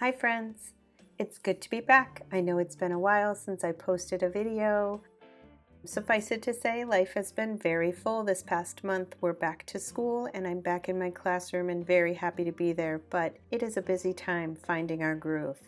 Hi friends! It's good to be back. I know it's been a while since I posted a video. Suffice it to say, life has been very full this past month. We're back to school and I'm back in my classroom and very happy to be there, but it is a busy time finding our groove.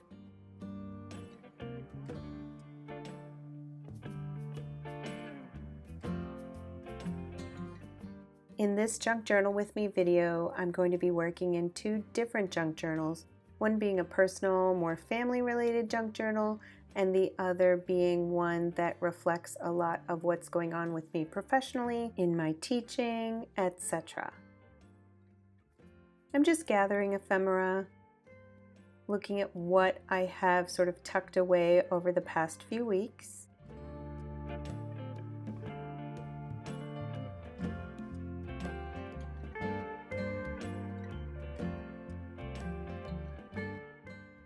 In this Junk Journal with Me video, I'm going to be working in two different junk journals, one being a personal, more family-related junk journal, and the other being one that reflects a lot of what's going on with me professionally, in my teaching, etc. I'm just gathering ephemera, looking at what I have sort of tucked away over the past few weeks.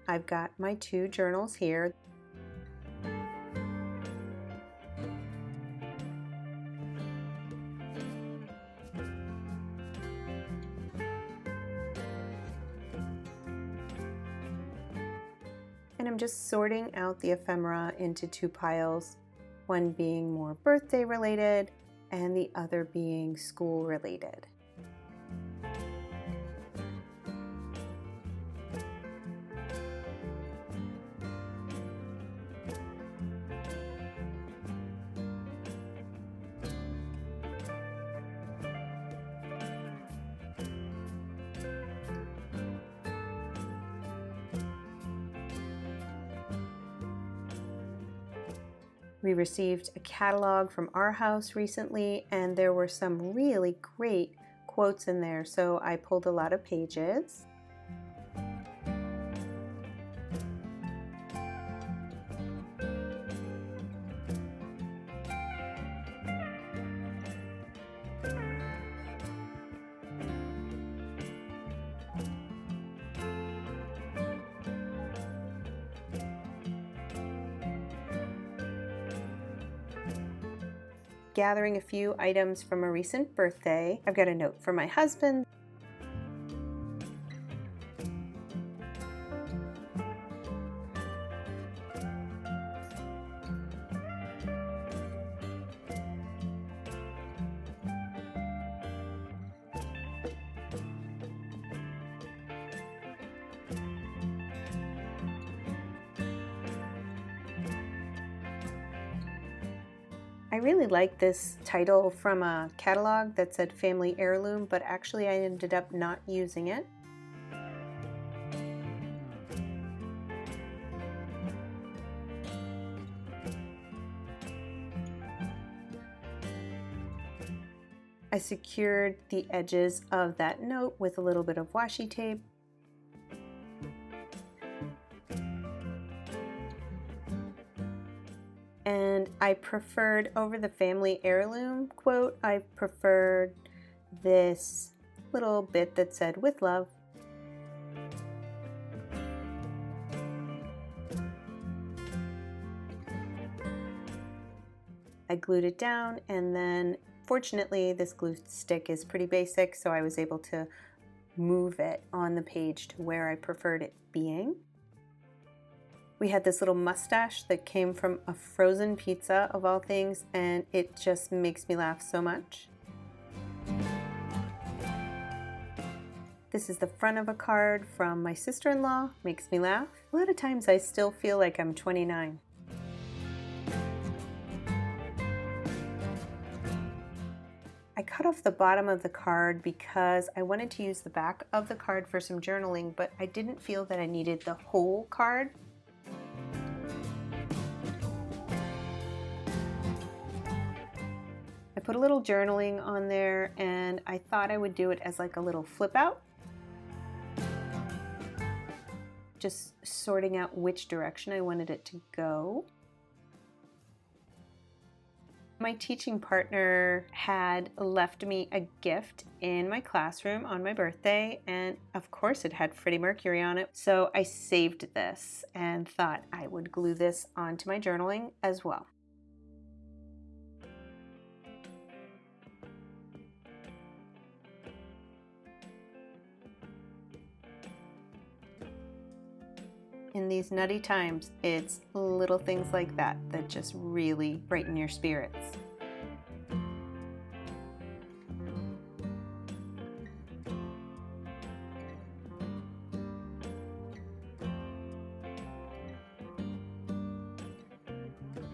I've got my two journals here. And I'm just sorting out the ephemera into two piles, one being more birthday related and the other being school related. We received a catalog from our house recently, and there were some really great quotes in there, so I pulled a lot of pages. Gathering a few items from a recent birthday. I've got a note from my husband. I really like this title from a catalog that said Family Heirloom, but actually I ended up not using it. I secured the edges of that note with a little bit of washi tape. And I preferred, over the family heirloom quote, I preferred this little bit that said, "With love." I glued it down, and then fortunately this glue stick is pretty basic, so I was able to move it on the page to where I preferred it being. We had this little mustache that came from a frozen pizza of all things, and it just makes me laugh so much. This is the front of a card from my sister-in-law, makes me laugh. A lot of times I still feel like I'm 29. I cut off the bottom of the card because I wanted to use the back of the card for some journaling, but I didn't feel that I needed the whole card. I put a little journaling on there, and I thought I would do it as like a little flip out. Just sorting out which direction I wanted it to go. My teaching partner had left me a gift in my classroom on my birthday, and of course it had Freddie Mercury on it. So I saved this and thought I would glue this onto my journaling as well. In these nutty times, it's little things like that that just really brighten your spirits.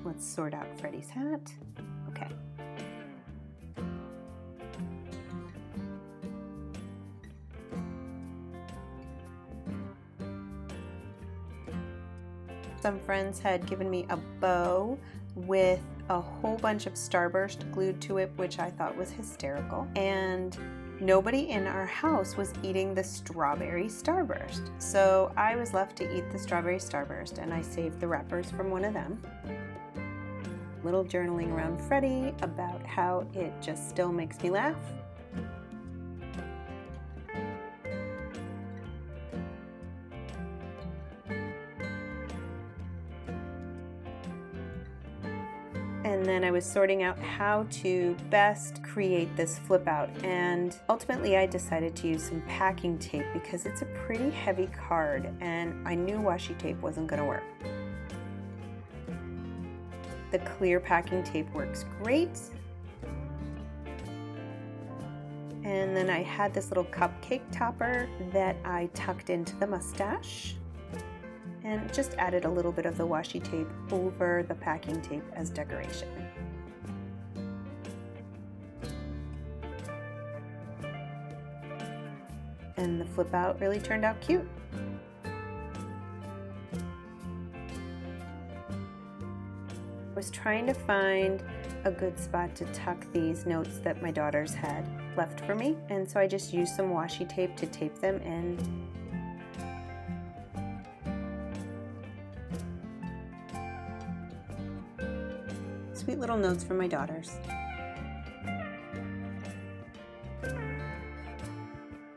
Let's sort out Freddie's hat. Okay. Some friends had given me a bow with a whole bunch of starburst glued to it, which I thought was hysterical. And nobody in our house was eating the strawberry starburst. So I was left to eat the strawberry starburst, and I saved the wrappers from one of them. Little journaling around Freddie about how it just still makes me laugh. And then I was sorting out how to best create this flip out, and ultimately I decided to use some packing tape because it's a pretty heavy card and I knew washi tape wasn't going to work. The clear packing tape works great. And then I had this little cupcake topper that I tucked into the mustache and just added a little bit of the washi tape over the packing tape as decoration. And the flip out really turned out cute. I was trying to find a good spot to tuck these notes that my daughters had left for me, and so I just used some washi tape to tape them in. Sweet little notes from my daughters.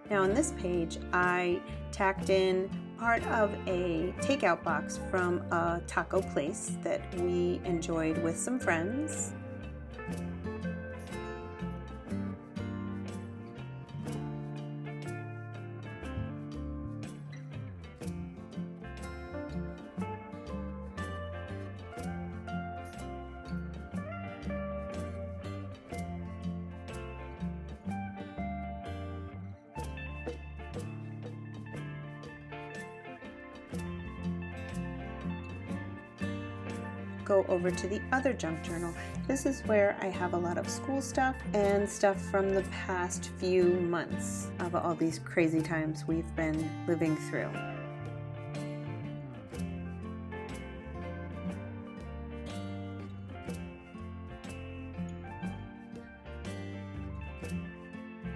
Now on this page, I tacked in part of a takeout box from a taco place that we enjoyed with some friends. Go over to the other junk journal. This is where I have a lot of school stuff and stuff from the past few months of all these crazy times we've been living through.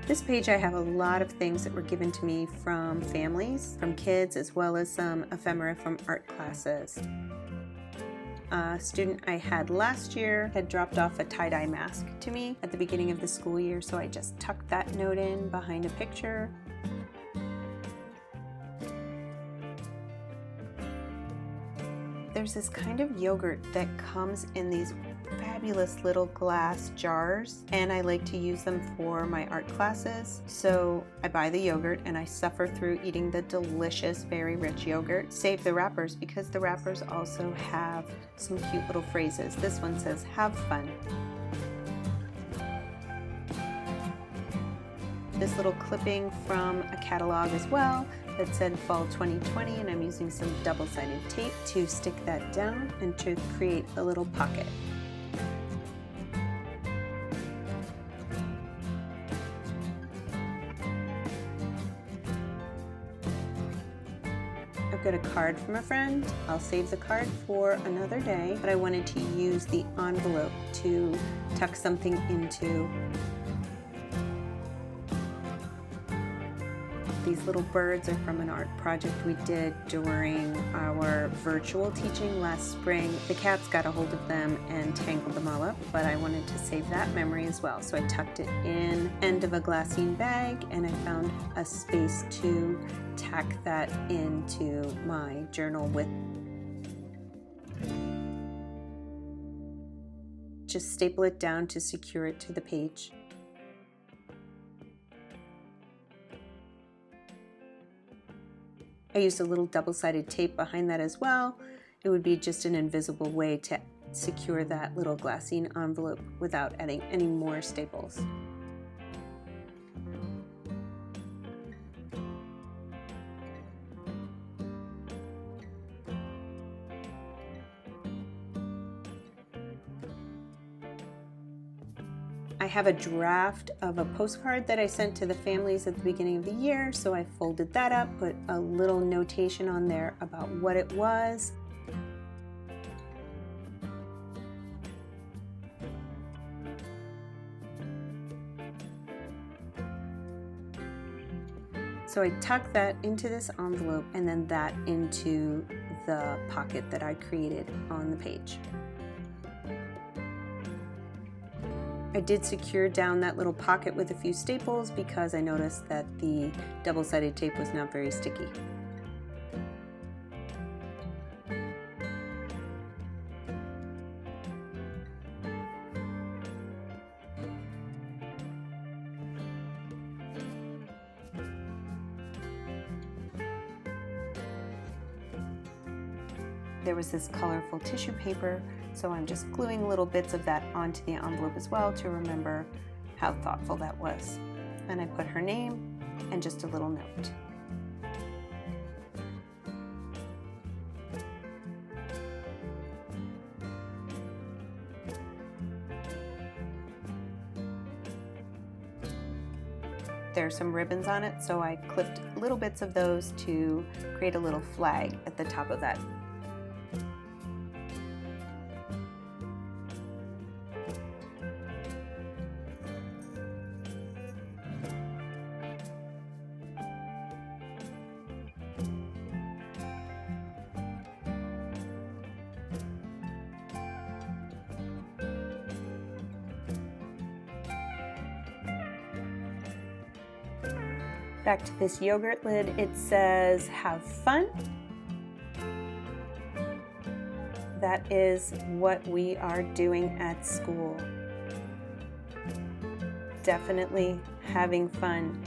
This page I have a lot of things that were given to me from families, from kids, as well as some ephemera from art classes. A student I had last year had dropped off a tie-dye mask to me at the beginning of the school year, so I just tucked that note in behind a picture. There's this kind of yogurt that comes in these fabulous little glass jars, and I like to use them for my art classes. So I buy the yogurt and I suffer through eating the delicious, very rich yogurt. Save the wrappers because the wrappers also have some cute little phrases. This one says, "Have fun." This little clipping from a catalog as well that said Fall 2020, and I'm using some double-sided tape to stick that down and to create a little pocket. I've got a card from a friend. I'll save the card for another day, but I wanted to use the envelope to tuck something into. These little birds are from an art project we did during our virtual teaching last spring. The cats got a hold of them and tangled them all up, but I wanted to save that memory as well. So I tucked it in end of a glassine bag, and I found a space to tack that into my journal with. Just staple it down to secure it to the page. I I used a little double-sided tape behind that as well. It would be just an invisible way to secure that little glassine envelope without adding any more staples. I have a draft of a postcard that I sent to the families at the beginning of the year, so I folded that up, put a little notation on there about what it was. So I tucked that into this envelope and then that into the pocket that I created on the page. I did secure down that little pocket with a few staples because I noticed that the double-sided tape was not very sticky. There was this colorful tissue paper, so I'm just gluing little bits of that onto the envelope as well to remember how thoughtful that was. And I put her name and just a little note. There's some ribbons on it, so I clipped little bits of those to create a little flag at the top of that. Back to this yogurt lid, it says, "Have fun." That is what we are doing at school. Definitely having fun.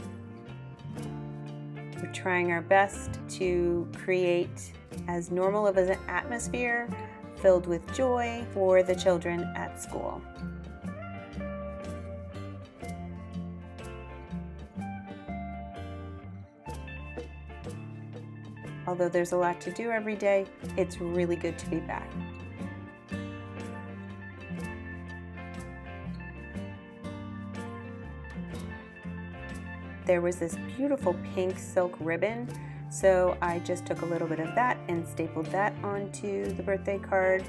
We're trying our best to create as normal of an atmosphere filled with joy for the children at school. Although there's a lot to do every day, it's really good to be back. There was this beautiful pink silk ribbon, so I just took a little bit of that and stapled that onto the birthday card.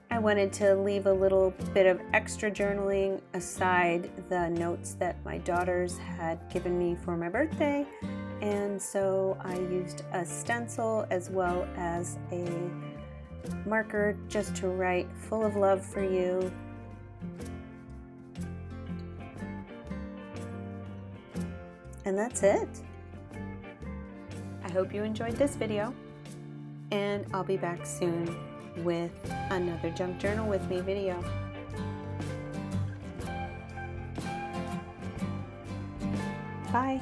I wanted to leave a little bit of extra journaling aside the notes that my daughters had given me for my birthday, and so I used a stencil as well as a marker just to write "full of love for you." And that's it. I hope you enjoyed this video, and I'll be back soon with another Junk Journal with Me video. Bye.